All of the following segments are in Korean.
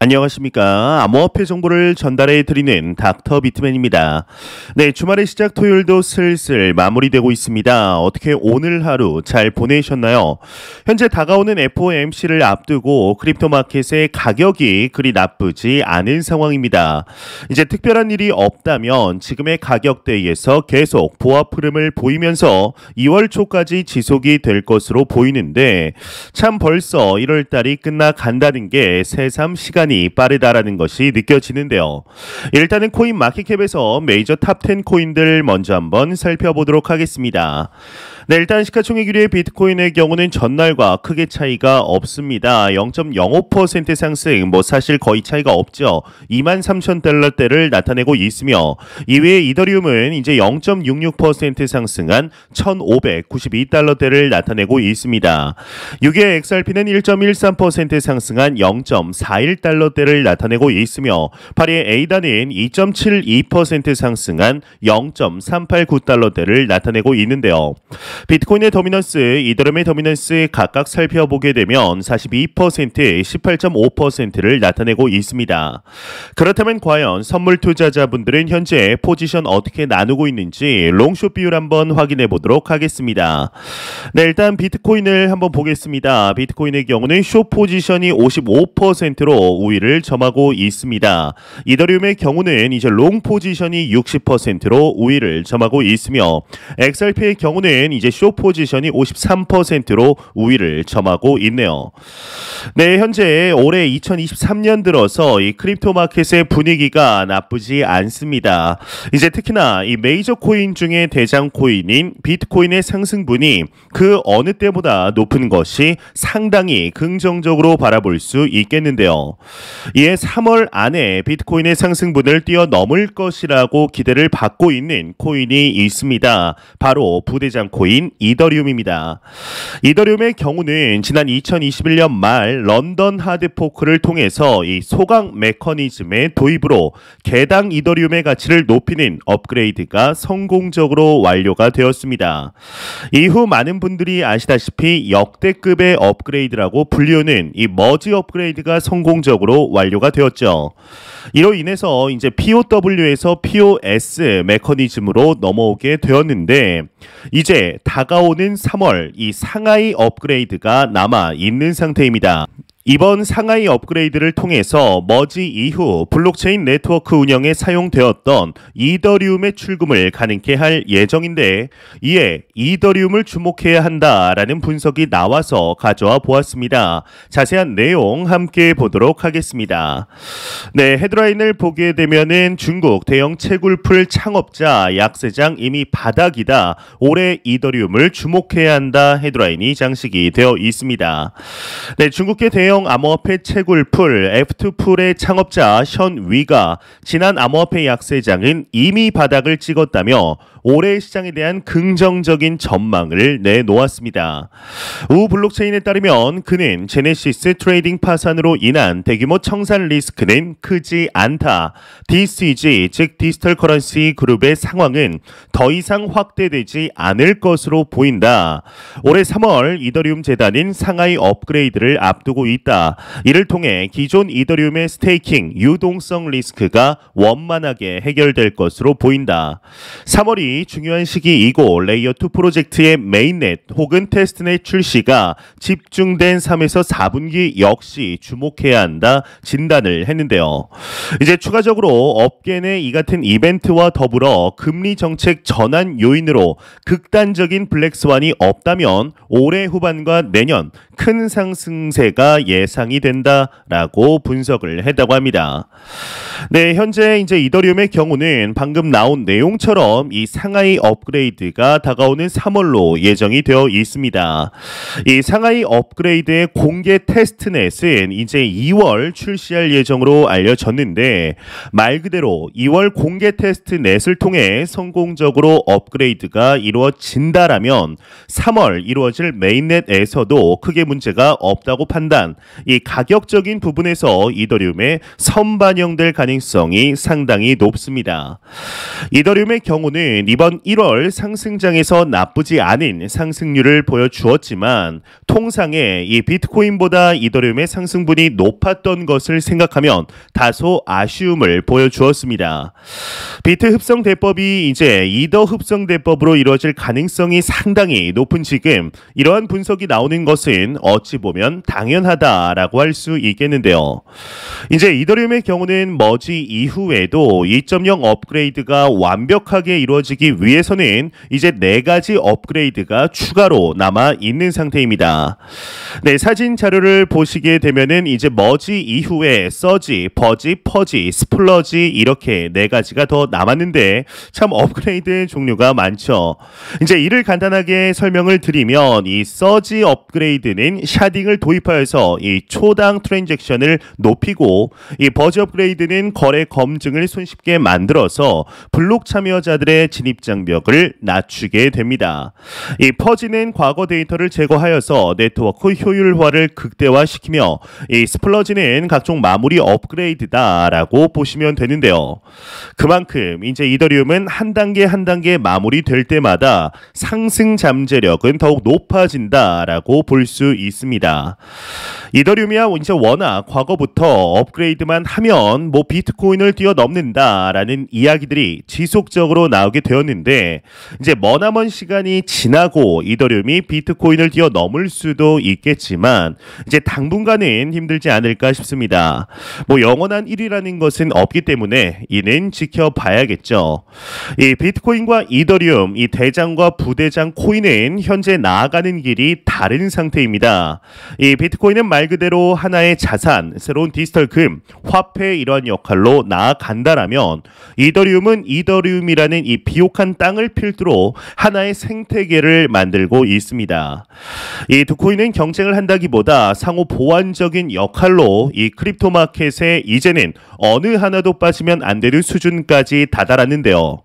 안녕하십니까. 암호화폐 정보를 전달해 드리는 닥터 비트맨입니다. 네, 주말의 시작 토요일도 슬슬 마무리되고 있습니다. 어떻게 오늘 하루 잘 보내셨나요? 현재 다가오는 FOMC를 앞두고 크립토 마켓의 가격이 그리 나쁘지 않은 상황입니다. 이제 특별한 일이 없다면 지금의 가격대에서 계속 보합 흐름을 보이면서 2월 초까지 지속이 될 것으로 보이는데 참 벌써 1월 달이 끝나간다는 게 새삼 시간이 빠르다라는 것이 느껴지는데요. 일단은 코인 마켓캡에서 메이저 탑10 코인들 먼저 한번 살펴보도록 하겠습니다. 네, 일단 시가총액 1위의 비트코인의 경우는 전날과 크게 차이가 없습니다. 0.05% 상승, 사실 거의 차이가 없죠. 23,000달러대를 나타내고 있으며 2위의 이더리움은 이제 0.66% 상승한 1,592달러대를 나타내고 있습니다. 6위의 XRP는 1.13% 상승한 0.41달러대를 나타내고 있으며 8위의 에이다는 2.72% 상승한 0.389달러대를 나타내고 있는데요. 비트코인의 도미넌스, 이더리움의 도미넌스 각각 살펴보게 되면 42%, 18.5%를 나타내고 있습니다. 그렇다면 과연 선물 투자자분들은 현재 포지션 어떻게 나누고 있는지 롱숏 비율 한번 확인해 보도록 하겠습니다. 네, 일단 비트코인을 한번 보겠습니다. 비트코인의 경우는 숏 포지션이 55%로 우위를 점하고 있습니다. 이더리움의 경우는 이제 롱 포지션이 60%로 우위를 점하고 있으며 XRP의 경우는 이제 숏 포지션이 53%로 우위를 점하고 있네요. 네, 현재 올해 2023년 들어서 이 크립토 마켓의 분위기가 나쁘지 않습니다. 이제 특히나 이 메이저 코인 중에 대장 코인인 비트코인의 상승분이 그 어느 때보다 높은 것이 상당히 긍정적으로 바라볼 수 있겠는데요. 이에 3월 안에 비트코인의 상승분을 뛰어넘을 것이라고 기대를 받고 있는 코인이 있습니다. 바로 부대장 코인 이더리움입니다. 이더리움의 경우는 지난 2021년 말 런던 하드포크를 통해서 이 소강 메커니즘의 도입으로 개당 이더리움의 가치를 높이는 업그레이드가 성공적으로 완료가 되었습니다. 이후 많은 분들이 아시다시피 역대급의 업그레이드라고 불리우는 이 머지 업그레이드가 성공적으로 완료가 되었죠. 이로 인해서 이제 POW에서 POS 메커니즘으로 넘어오게 되었는데 이제 다가오는 3월 이 상하이 업그레이드가 남아 있는 상태입니다. 이번 상하이 업그레이드를 통해서 머지 이후 블록체인 네트워크 운영에 사용되었던 이더리움의 출금을 가능케 할 예정인데 이에 이더리움을 주목해야 한다라는 분석이 나와서 가져와 보았습니다. 자세한 내용 함께 보도록 하겠습니다. 네, 헤드라인을 보게 되면은 중국 대형 채굴풀 창업자 약세장 이미 바닥이다. 올해 이더리움을 주목해야 한다. 헤드라인이 장식이 되어 있습니다. 네, 중국계 대형 암호화폐 채굴풀 F2풀의 창업자 션위가 지난 암호화폐 약세장은 이미 바닥을 찍었다며 올해 시장에 대한 긍정적인 전망을 내놓았습니다. 우 블록체인에 따르면 그는 제네시스 트레이딩 파산으로 인한 대규모 청산 리스크는 크지 않다. DCG 즉 디지털 커런시 그룹의 상황은 더 이상 확대되지 않을 것으로 보인다. 올해 3월 이더리움 재단인 상하이 업그레이드를 앞두고 있다. 이를 통해 기존 이더리움의 스테이킹 유동성 리스크가 원만하게 해결될 것으로 보인다. 3월이 중요한 시기이고 레이어2 프로젝트의 메인넷 혹은 테스트넷 출시가 집중된 3에서 4분기 역시 주목해야 한다 진단을 했는데요. 이제 추가적으로 업계 내 이 같은 이벤트와 더불어 금리 정책 전환 요인으로 극단적인 블랙스완이 없다면 올해 후반과 내년 큰 상승세가 예상이 된다라고 분석을 했다고 합니다. 네, 현재 이제 이더리움의 경우는 방금 나온 내용처럼 이 상하이 업그레이드가 다가오는 3월로 예정이 되어 있습니다. 이 상하이 업그레이드의 공개 테스트넷은 이제 2월 출시할 예정으로 알려졌는데 말 그대로 2월 공개 테스트넷을 통해 성공적으로 업그레이드가 이루어진다라면 3월 이루어질 메인넷에서도 크게 문제가 없다고 판단, 이 가격적인 부분에서 이더리움에 선반영될 가능성이 상당히 높습니다. 이더리움의 경우는 이더리움은 이번 1월 상승장에서 나쁘지 않은 상승률을 보여주었지만 통상의 이 비트코인보다 이더리움의 상승분이 높았던 것을 생각하면 다소 아쉬움을 보여주었습니다. 비트 흡성 대법이 이제 이더 흡성 대법으로 이루어질 가능성이 상당히 높은 지금 이러한 분석이 나오는 것은 어찌 보면 당연하다라고 할 수 있겠는데요. 이제 이더리움의 경우는 머지 이후에도 2.0 업그레이드가 완벽하게 이루어지기 위해서는 이제 4가지 업그레이드가 추가로 남아 있는 상태입니다. 네, 사진 자료를 보시게 되면은 이제 머지 이후에 서지, 버지, 퍼지, 스플러지 이렇게 4가지가 더 남았는데 참 업그레이드의 종류가 많죠. 이제 이를 간단하게 설명을 드리면 이 서지 업그레이드는 샤딩을 도입하여서 이 초당 트랜잭션을 높이고 이 버지 업그레이드는 거래 검증을 손쉽게 만들어서 블록 참여자들의 진입 장벽을 낮추게 됩니다. 이 퍼지는 과거 데이터를 제거하여서 네트워크 효율화를 극대화시키며 이 스플러지는 각종 마무리 업그레이드다라고 보시면 되는데요. 그만큼 이제 이더리움은 한 단계 한 단계 마무리될 때마다 상승 잠재력은 더욱 높아진다라고 볼 수 있습니다. 이더리움이야 이제 워낙 과거부터 업그레이드만 하면 뭐 비트코인을 뛰어넘는다라는 이야기들이 지속적으로 나오게 되었는데 이제 머나먼 시간이 지나고 이더리움이 비트코인을 뛰어넘을 수도 있겠지만 이제 당분간은 힘들지 않을까 싶습니다. 뭐 영원한 1위라는 것은 없기 때문에 이는 지켜봐야겠죠. 이 비트코인과 이더리움, 이 대장과 부대장 코인은 현재 나아가는 길이 다른 상태입니다. 이 비트코인은 말 그대로 하나의 자산, 새로운 디지털 금, 화폐의 이러한 역할로 나아간다라면 이더리움은 이더리움이라는 이 비옥한 땅을 필두로 하나의 생태계를 만들고 있습니다. 이 두 코인은 경쟁을 한다기보다 상호 보완적인 역할로 이 크립토 마켓에 이제는 어느 하나도 빠지면 안 되는 수준까지 다다랐는데요.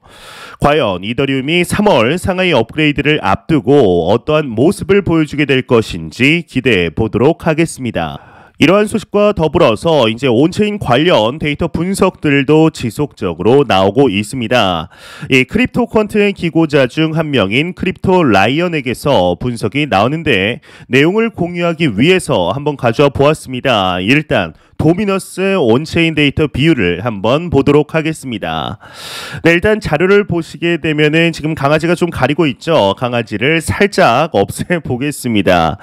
과연 이더리움이 3월 상하이 업그레이드를 앞두고 어떠한 모습을 보여주게 될 것인지 기대해 보도록 하겠습니다. 이러한 소식과 더불어서 이제 온체인 관련 데이터 분석들도 지속적으로 나오고 있습니다. 이 크립토 퀀트의 기고자 중 한 명인 크립토 라이언에게서 분석이 나오는데 내용을 공유하기 위해서 한번 가져와 보았습니다. 일단 도미너스 온체인 데이터 비율을 한번 보도록 하겠습니다. 네, 일단 자료를 보시게 되면은 지금 강아지가 좀 가리고 있죠. 강아지를 살짝 없애 보겠습니다.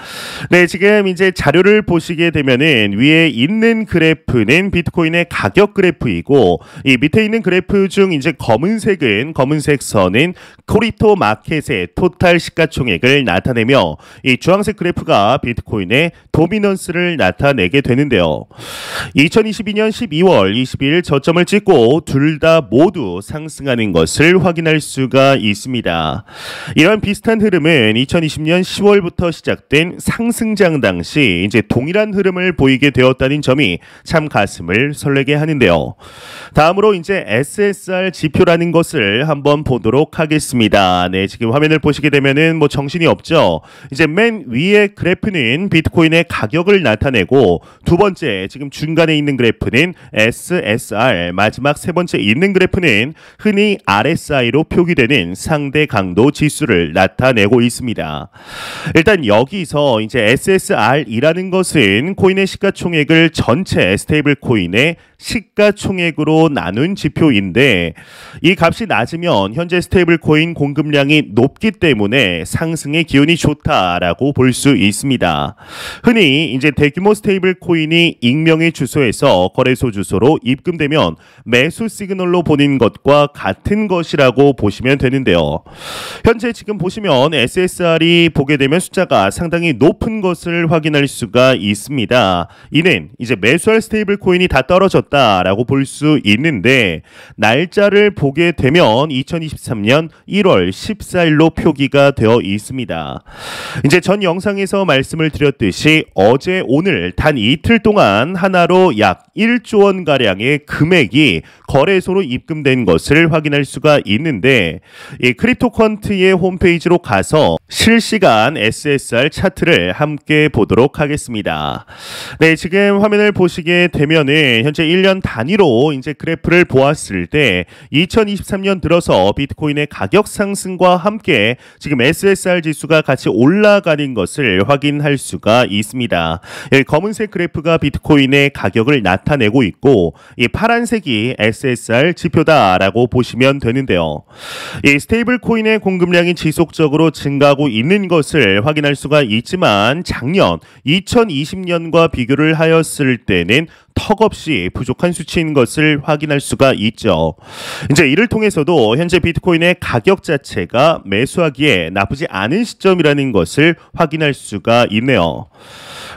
네, 지금 이제 자료를 보시게 되면은 위에 있는 그래프는 비트코인의 가격 그래프이고 이 밑에 있는 그래프 중 이제 검은색 선은 크립토 마켓의 토탈 시가총액을 나타내며 이 주황색 그래프가 비트코인의 도미넌스를 나타내게 되는데요. 2022년 12월 20일 저점을 찍고 둘 다 모두 상승하는 것을 확인할 수가 있습니다. 이런 비슷한 흐름은 2020년 10월부터 시작된 상승장 당시 이제 동일한 흐름을 보이게 되었다는 점이 참 가슴을 설레게 하는데요. 다음으로 이제 SSR 지표라는 것을 한번 보도록 하겠습니다. 네, 지금 화면을 보시게 되면은 뭐 정신이 없죠. 이제 맨 위에 그래프는 비트코인의 가격을 나타내고 두 번째 지금 중간에 있는 그래프는 SSR, 마지막 세 번째 있는 그래프는 흔히 RSI로 표기되는 상대 강도 지수를 나타내고 있습니다. 일단 여기서 이제 SSR이라는 것은 코인의 시가총액을 전체 스테이블 코인의 시가총액으로 나눈 지표인데 이 값이 낮으면 현재 스테이블 코인 공급량이 높기 때문에 상승의 기운이 좋다라고 볼 수 있습니다. 흔히 이제 대규모 스테이블 코인이 익명의 주소에서 거래소 주소로 입금되면 매수 시그널로 보는 것과 같은 것이라고 보시면 되는데요. 현재 지금 보시면 SSR이 보게 되면 숫자가 상당히 높은 것을 확인할 수가 있습니다. 이는 이제 매수할 스테이블 코인이 다 떨어졌다라고 볼 수 있는데 날짜를 보게 되면 2023년 1월 14일로 표기가 되어 있습니다. 이제 전 영상에서 말씀을 드렸듯이 어제 오늘 단 이틀 동안 하나 하나로 약 1조 원 가량의 금액이 거래소로 입금된 것을 확인할 수가 있는데, 이 크립토퀀트의 홈페이지로 가서 실시간 SSR 차트를 함께 보도록 하겠습니다. 네, 지금 화면을 보시게 되면은 현재 1년 단위로 이제 그래프를 보았을 때 2023년 들어서 비트코인의 가격 상승과 함께 지금 SSR 지수가 같이 올라가는 것을 확인할 수가 있습니다. 여기 검은색 그래프가 비트코인의 가격을 나타내고 있고, 이 파란색이 SSR 지표다라고 보시면 되는데요. 이 스테이블 코인의 공급량이 지속적으로 증가하고 있는 것을 확인할 수가 있지만, 작년 2020년과 비교를 하였을 때는 턱없이 부족한 수치인 것을 확인할 수가 있죠. 이제 이를 통해서도 현재 비트코인의 가격 자체가 매수하기에 나쁘지 않은 시점이라는 것을 확인할 수가 있네요.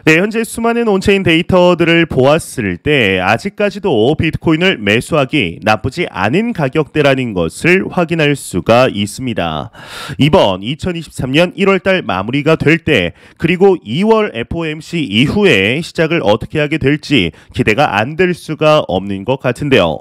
네, 현재 수많은 온체인 데이터들을 보았을 때 아직까지도 비트코인을 매수하기 나쁘지 않은 가격대라는 것을 확인할 수가 있습니다. 이번 2023년 1월달 마무리가 될 때, 그리고 2월 FOMC 이후에 시작을 어떻게 하게 될지 기대가 안 될 수가 없는 것 같은데요.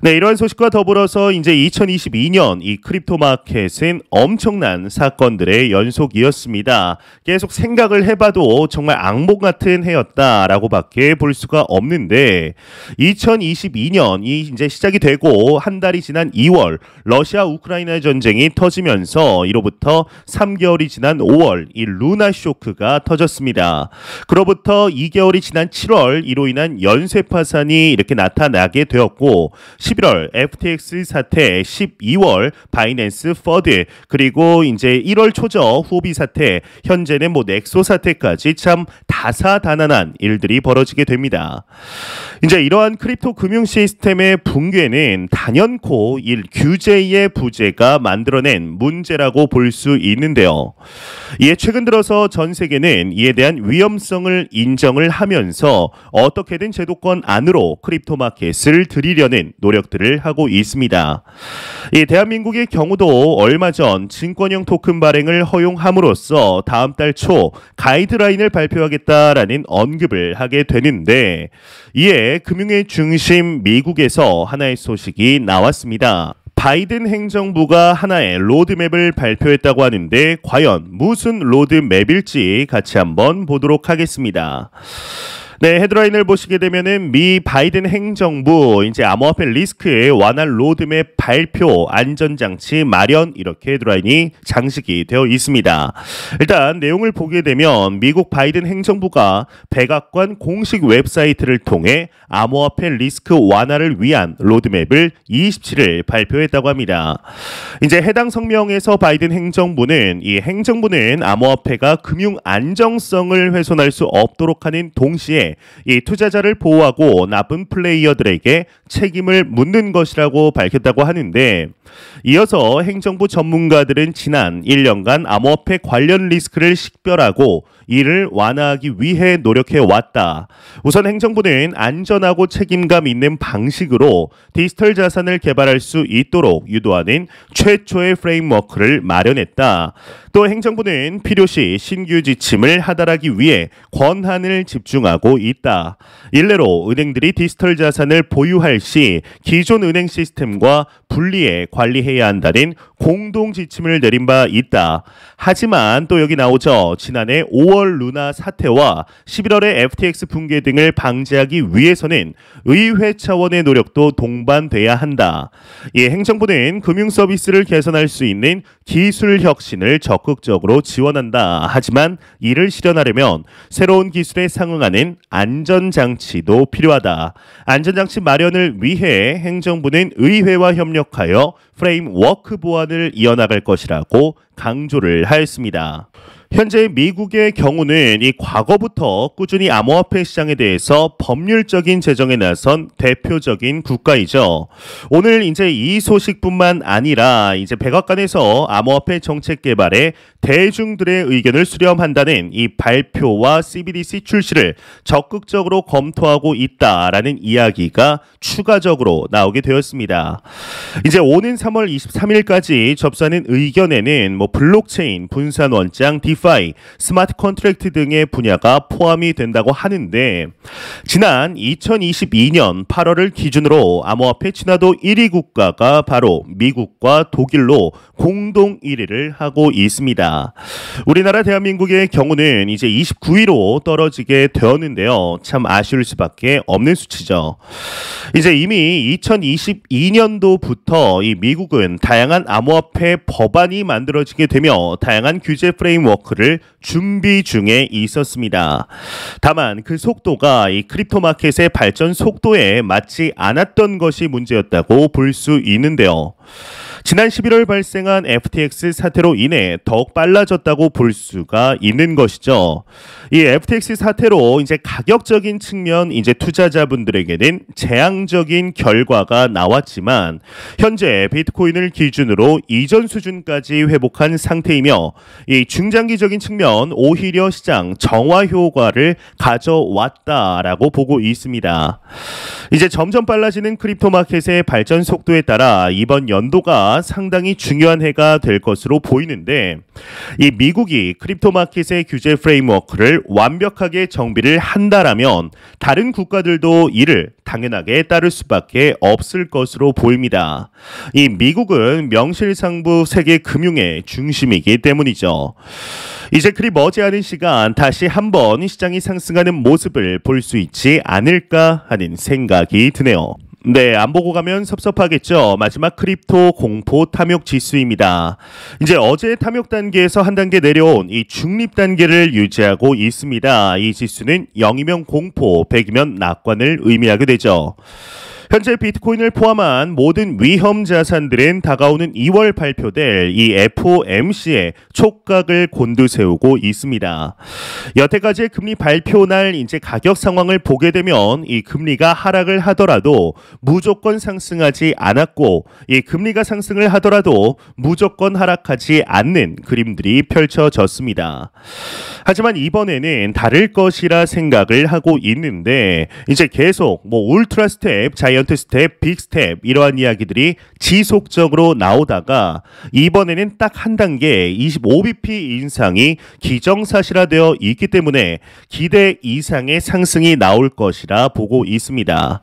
네, 이러한 소식과 더불어서 이제 2022년 이 크립토 마켓은 엄청난 사건들의 연속이었습니다. 계속 생각을 해봐도 정말 악몽 같은 해였다라고 밖에 볼 수가 없는데, 2022년이 이제 시작이 되고 한 달이 지난 2월 러시아 우크라이나 전쟁이 터지면서 이로부터 3개월이 지난 5월 이 루나 쇼크가 터졌습니다. 그로부터 2개월이 지난 7월 이로 인한 연쇄 파산이 이렇게 나타나게 되었고, 11월 FTX 사태, 12월 바이낸스 퍼드, 그리고 이제 1월 초저 후비 사태, 현재는 뭐 넥소 사태까지 참 다사다난한 일들이 벌어지게 됩니다. 이제 이러한 크립토 금융 시스템의 붕괴는 단연코 이 규제의 부재가 만들어낸 문제라고 볼 수 있는데요. 이에 최근 들어서 전 세계는 이에 대한 위험성을 인정을 하면서 어떻게든 제도권 안으로 크립토 마켓을 들이려는 노력들을 하고 있습니다. 이 대한민국의 경우도 얼마 전 증권형 토큰 발행을 허용함으로써 다음 달 초 가이드라인을 발표하겠다라는 언급을 하게 되는데, 이에 금융의 중심 미국에서 하나의 소식이 나왔습니다. 바이든 행정부가 하나의 로드맵을 발표했다고 하는데, 과연 무슨 로드맵일지 같이 한번 보도록 하겠습니다. 네, 헤드라인을 보시게 되면은 미 바이든 행정부 이제 암호화폐 리스크의 완화 로드맵 발표, 안전장치 마련, 이렇게 헤드라인이 장식이 되어 있습니다. 일단 내용을 보게 되면 미국 바이든 행정부가 백악관 공식 웹사이트를 통해 암호화폐 리스크 완화를 위한 로드맵을 27일 발표했다고 합니다. 이제 해당 성명에서 바이든 행정부는 이 행정부는 암호화폐가 금융 안정성을 훼손할 수 없도록 하는 동시에 이 투자자를 보호하고 나쁜 플레이어들에게 책임을 묻는 것이라고 밝혔다고 하는데, 이어서 행정부 전문가들은 지난 1년간 암호화폐 관련 리스크를 식별하고 이를 완화하기 위해 노력해 왔다. 우선 행정부는 안전하고 책임감 있는 방식으로 디지털 자산을 개발할 수 있도록 유도하는 최초의 프레임워크를 마련했다. 또 행정부는 필요시 신규 지침을 하달하기 위해 권한을 집중하고 있다. 일례로 은행들이 디지털 자산을 보유할 시 기존 은행 시스템과 분리해 관리해야 한다는 공동 지침을 내린 바 있다. 하지만 또 여기 나오죠. 지난해 5월 루나 사태와 11월의 FTX 붕괴 등을 방지하기 위해서는 의회 차원의 노력도 동반돼야 한다. 이 행정부는 금융 서비스를 개선할 수 있는 기술 혁신을 적극적으로 지원한다. 하지만 이를 실현하려면 새로운 기술에 상응하는 안전장치도 필요하다. 안전장치 마련을 위해 행정부는 의회와 협력하여 프레임워크 보완을 이어나갈 것이라고 강조를 하였습니다. 현재 미국의 경우는 이 과거부터 꾸준히 암호화폐 시장에 대해서 법률적인 제정에 나선 대표적인 국가이죠. 오늘 이제 이 소식뿐만 아니라 이제 백악관에서 암호화폐 정책 개발에 대중들의 의견을 수렴한다는 이 발표와 CBDC 출시를 적극적으로 검토하고 있다라는 이야기가 추가적으로 나오게 되었습니다. 이제 오는 3월 23일까지 접수하는 의견에는 블록체인, 분산 원장, 디파이 디파이, 스마트 컨트랙트 등의 분야가 포함이 된다고 하는데 지난 2022년 8월을 기준으로 암호화폐 친화도 1위 국가가 바로 미국과 독일로 공동 1위를 하고 있습니다. 우리나라 대한민국의 경우는 이제 29위로 떨어지게 되었는데요. 참 아쉬울 수밖에 없는 수치죠. 이제 이미 2022년도부터 이 미국은 다양한 암호화폐 법안이 만들어지게 되며 다양한 규제 프레임워크를 준비 중에 있었습니다. 다만 그 속도가 이 크립토 마켓의 발전 속도에 맞지 않았던 것이 문제였다고 볼 수 있는데요. 지난 11월 발생한 FTX 사태로 인해 더욱 빨라졌다고 볼 수가 있는 것이죠. 이 FTX 사태로 이제 가격적인 측면 이제 투자자분들에게는 재앙적인 결과가 나왔지만 현재 비트코인을 기준으로 이전 수준까지 회복한 상태이며 이 중장기적인 측면 오히려 시장 정화 효과를 가져왔다라고 보고 있습니다. 이제 점점 빨라지는 크립토 마켓의 발전 속도에 따라 이번 연도가 상당히 중요한 해가 될 것으로 보이는데 이 미국이 크립토 마켓의 규제 프레임워크를 완벽하게 정비를 한다라면 다른 국가들도 이를 당연하게 따를 수밖에 없을 것으로 보입니다. 이 미국은 명실상부 세계 금융의 중심이기 때문이죠. 이제 그리 머지않은 시간 다시 한번 시장이 상승하는 모습을 볼 수 있지 않을까 하는 생각이 드네요. 네, 안 보고 가면 섭섭하겠죠. 마지막 크립토 공포 탐욕 지수입니다. 이제 어제 탐욕 단계에서 한 단계 내려온 이 중립 단계를 유지하고 있습니다. 이 지수는 0이면 공포, 100이면 낙관을 의미하게 되죠. 현재 비트코인을 포함한 모든 위험 자산들은 다가오는 2월 발표될 이 FOMC에 촉각을 곤두세우고 있습니다. 여태까지의 금리 발표 날 이제 가격 상황을 보게 되면 이 금리가 하락을 하더라도 무조건 상승하지 않았고 이 금리가 상승을 하더라도 무조건 하락하지 않는 그림들이 펼쳐졌습니다. 하지만 이번에는 다를 것이라 생각을 하고 있는데 이제 계속 울트라 스텝, 자이언트 스텝, 빅 스텝 이러한 이야기들이 지속적으로 나오다가 이번에는 딱 한 단계 25bp 인상이 기정사실화되어 있기 때문에 기대 이상의 상승이 나올 것이라 보고 있습니다.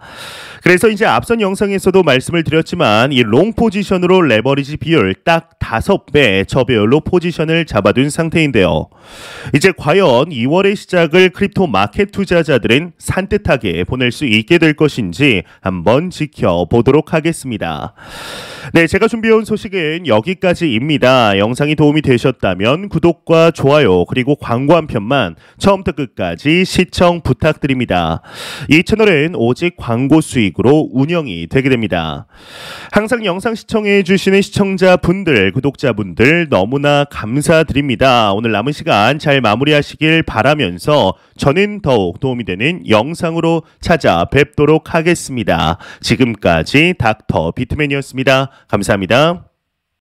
그래서 이제 앞선 영상에서도 말씀을 드렸지만 이 롱 포지션으로 레버리지 비율 딱 5배 저배율로 포지션을 잡아둔 상태인데요. 이제 과연 2월의 시작을 크립토 마켓 투자자들은 산뜻하게 보낼 수 있게 될 것인지 한번 지켜보도록 하겠습니다. 네, 제가 준비해온 소식은 여기까지입니다. 영상이 도움이 되셨다면 구독과 좋아요 그리고 광고 한 편만 처음부터 끝까지 시청 부탁드립니다. 이 채널은 오직 광고 수익으로 운영이 되게 됩니다. 항상 영상 시청해 주시는 시청자분들, 구독자분들 너무나 감사드립니다. 오늘 남은 시간 잘 마무리하시길 바라면서 저는 더욱 도움이 되는 영상으로 찾아뵙도록 하겠습니다. 지금까지 닥터 비트맨이었습니다. 감사합니다.